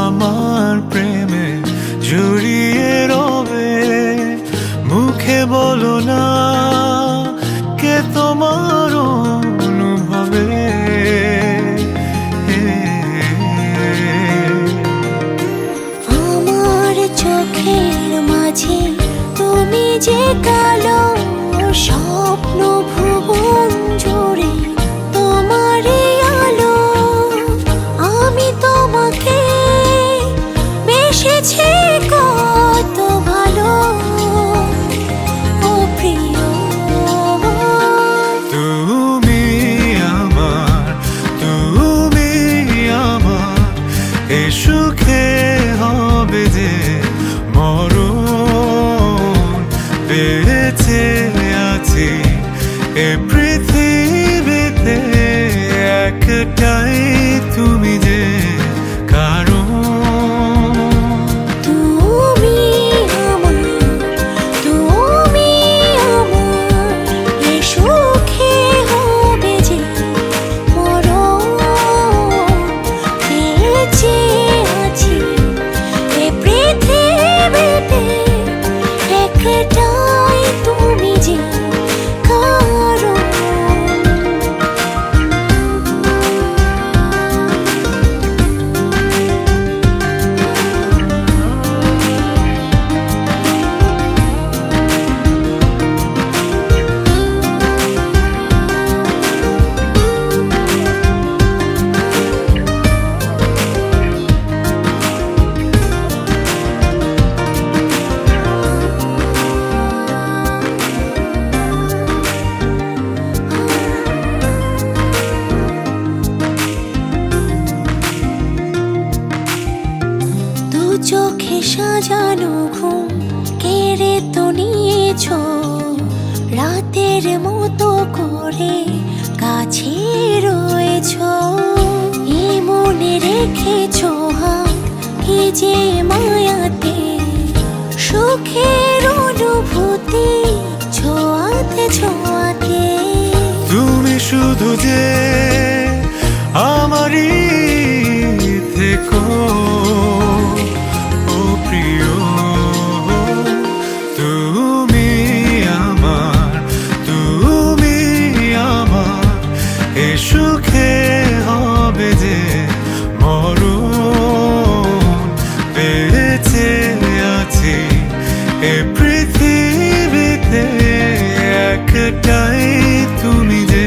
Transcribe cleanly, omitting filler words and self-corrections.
আমার প্রেমে জড়িয়ে রবে। মুখে বলো না কে তোমার অনুভবে। আমার চোখের মাঝে তুমি যে কালো স্বপ্ন ভুবন জুড়ে তোমারই আলো। আমি তোমাকে বেসেছি কত ভালো ও প্রিয়। তুমি আমার এ সুখে হবে যে মরণ। বেঁচে আছি এ পৃথিবীতে একটাই তুমি যে কারণ। তুমি আমার এ সুখে হবে যে মরণ। বেঁচে আছি এ পৃথিবীতে একটাই তুমি যে কারণ। চোখে সাজানো ঘুম কেড়ে তো নিয়েছ। রাতের মতো করে কাছে রয়েছ। এ মনে রেখেছ হাত কি যে মায়াতে সুখের অনুভূতি ছোঁয়াতে ছোঁয়াতে। তুমি শুধু যে আমারই থেকো ও প্রিয়। তুমি আমার এ সুখে হবে যে মরণ। বেঁচে আছি এ পৃথিবীতে একটাই তুমি যে